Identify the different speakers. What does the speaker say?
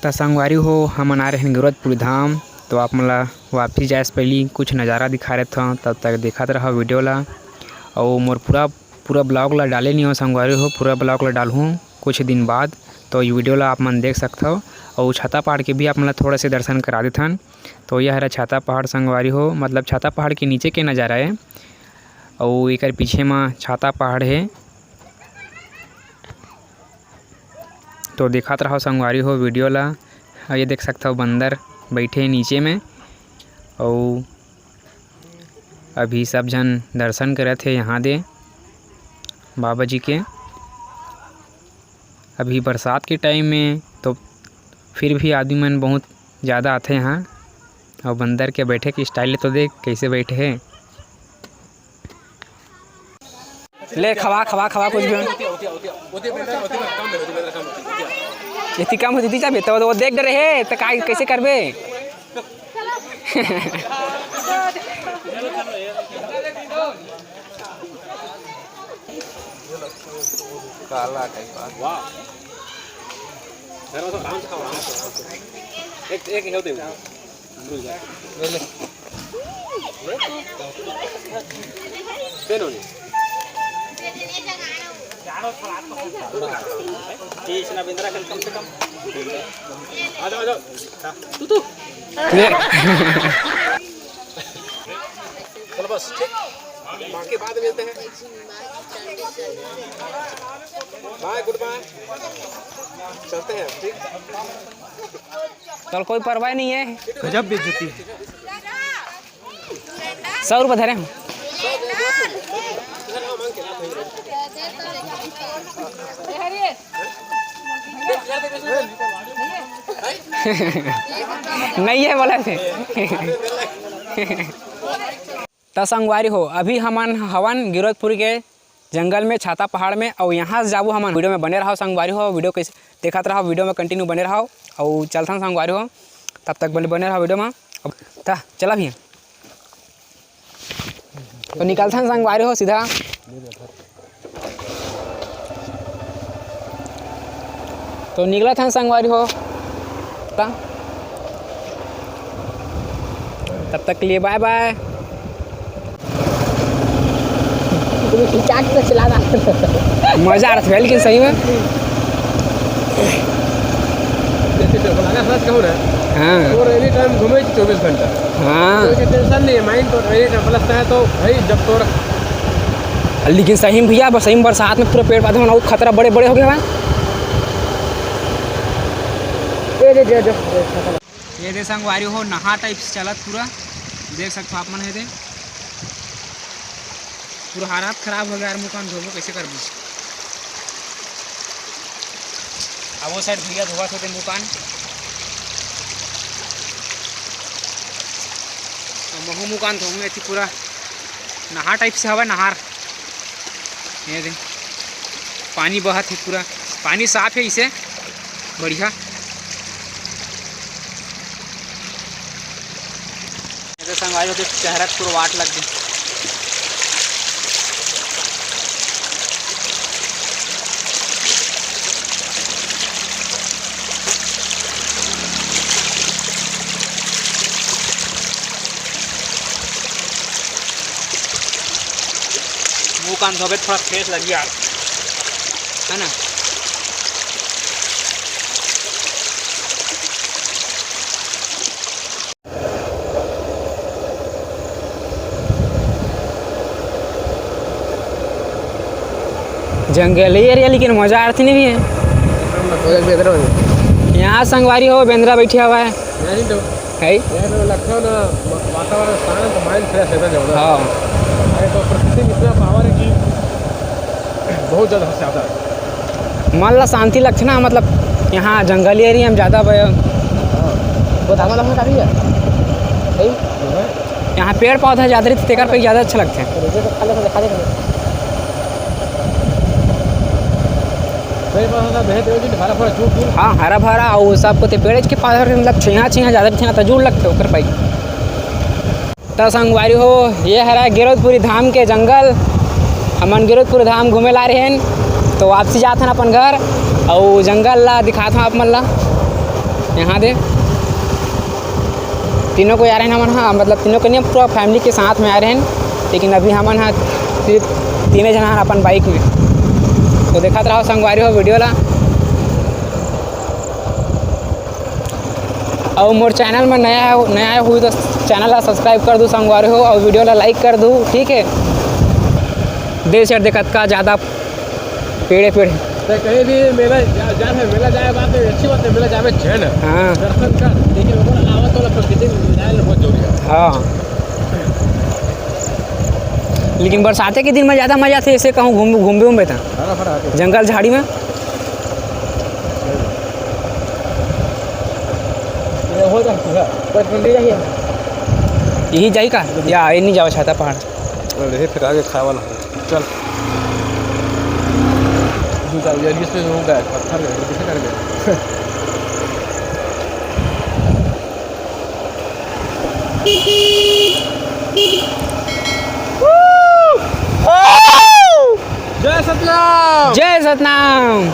Speaker 1: तो संगवारी हो हमन आ रहे हैं गिरवतपुरी धाम। तो आप मला वापसी जाए से पहले कुछ नज़ारा दिखा रहे थे, तब तक देखते रहो वीडियो ला। और मोर पूरा ब्लॉग ला डाले नहीं हो संगवारी हो, पूरा ब्लॉग ला डालूँ कुछ दिन बाद। तो ये वीडियो ला आप मन देख सकते हो। और छाता पहाड़ के भी आप मला थोड़ा से दर्शन करा देथन। तो यह है छाता पहाड़ संगवारी हो, मतलब छाता पहाड़ के नीचे के नज़ारा है। और एक पीछे में छाता पहाड़ है। तो दिखात रहो संगवारी हो वीडियो ला। ये देख सकते हो बंदर बैठे नीचे में। और अभी सब जन दर्शन करे थे यहाँ दे बाबा जी के। अभी बरसात के टाइम में तो फिर भी आदमी मन बहुत ज़्यादा आते यहाँ। और बंदर के बैठे के स्टाइल तो देख कैसे बैठे हैं। ले खवा कुछ भी इतनी कम होती चाहे तो वो देख रहे है तो कैसे करबे। काला एक होते कम से कम आ जाओ तू चलो बस ठीक, बाकी बाद मिलते हैं। बाय, गुड बाय, चलते हैं ठीक। कल कोई परवाह नहीं है। गजब बेइज्जती है। 100 रुपये धरे हम। नहीं है बोला थे। तो संगवारी हो अभी हमन हवन गिरवतपुर के जंगल में छाता पहाड़ में। और यहाँ से जाबू हमन वीडियो में बने रहो संगवारी हो। वीडियो कैसे देखते रहो, वीडियो में कंटिन्यू बने रहो। और चलता संगवारी हो तब तक बने रहो वीडियो में। तो चला भी तो निकलता संगवारी हो सीधा। तो निकला था संगवारी हो। तब तक के लिए बाय बाय। मजा आ रहा था लेकिन सही में। हाँ और एनी टाइम घूमे 24 घंटा। हाँ टेंशन नहीं है, माइंड तो प्लस है तो भाई जब तो। लेकिन सही में भैया सही में बरसात में पूरे पेड़ पौधे में खतरा बड़े बड़े हो गए हैं। ये दे संगवारी हो नहा टाइप से चलत पूरा देख सकते हो आप मन है दे। पूरा हालात खराब हो गया यार, मुकान धोबो कैसे करबो। अब वो साइड भैया धोबा थे मुकान। तो महू मुकान धोबू थी पूरा नहा टाइप से हवा नहार। ये दे पानी बहत है, पूरा पानी साफ है इसे बढ़िया। संगवारी होते चेहरा पूरा वाट लग गई। मुँह कान धोबे थोड़ा फ्रेश लगी यार, है ना। जंगली एरिया लेकिन मजा आती नहीं है। यहाँ संगवारी हो बेंद्रा बैठा हुआ है।
Speaker 2: वातावरण शांत, माइंड फ्रेश है।
Speaker 1: हाँ
Speaker 2: तो प्रकृति में इतना पावर है कि बहुत ज़्यादा
Speaker 1: मन ला शांति लगती ना। मतलब यहाँ जंगली एरिया में ज़्यादा यहाँ पेड़ पौधा ज़्यादा रहते तेकर पे ज़्यादा अच्छा लगता है। हाँ हरा भरा और सब कुछ पेड़ के पौधा मतलब छिया ज़्यादा छिया तजूर लगते ओकर पाई। तो संगवारी हो ये है गिरवतपुरी धाम के जंगल। हमन गिरवतपुरी धाम घूमे ला रहे हैं। तो वापसी जात हन अपन घर और जंगल ला दिखात हूँ आप मन ला। यहाँ दे तीनों को आ रहे हैं हम, हाँ मतलब तीनों को नहीं, पूरा फैमिली के साथ में आ रहे हैं। लेकिन अभी हम हाँ सिर्फ तीन जना अपन बाइक में। तो देखा रहो संगवारी हो वीडियो ला। और मोर चैनल में नया हुई तो चैनल ला सब्सक्राइब कर दो संगवारी हो, और वीडियो ला लाइक कर दो, ठीक है। देर से देखत का ज़्यादा पेड़
Speaker 2: तो कहीं भी मेला जाए बात है, अच्छी बात है, मेला जावे चैन
Speaker 1: हाँ
Speaker 2: दर्शन कर, लेकिन वो आवत वाला प्रकृति में बहुत जरूरी है।
Speaker 1: हाँ। लेकिन बरसाते के दिन में ज़्यादा मजा थे, ऐसे कहूँ घूम था जंगल झाड़ी में। यही जाई का या ये नहीं जाओ छाता पहाड़,
Speaker 2: फिर आगे खाए वाला हो। चल इसमें होगा पत्थर कैसे कर गए। जय सतनाम।
Speaker 1: जय सतनाम।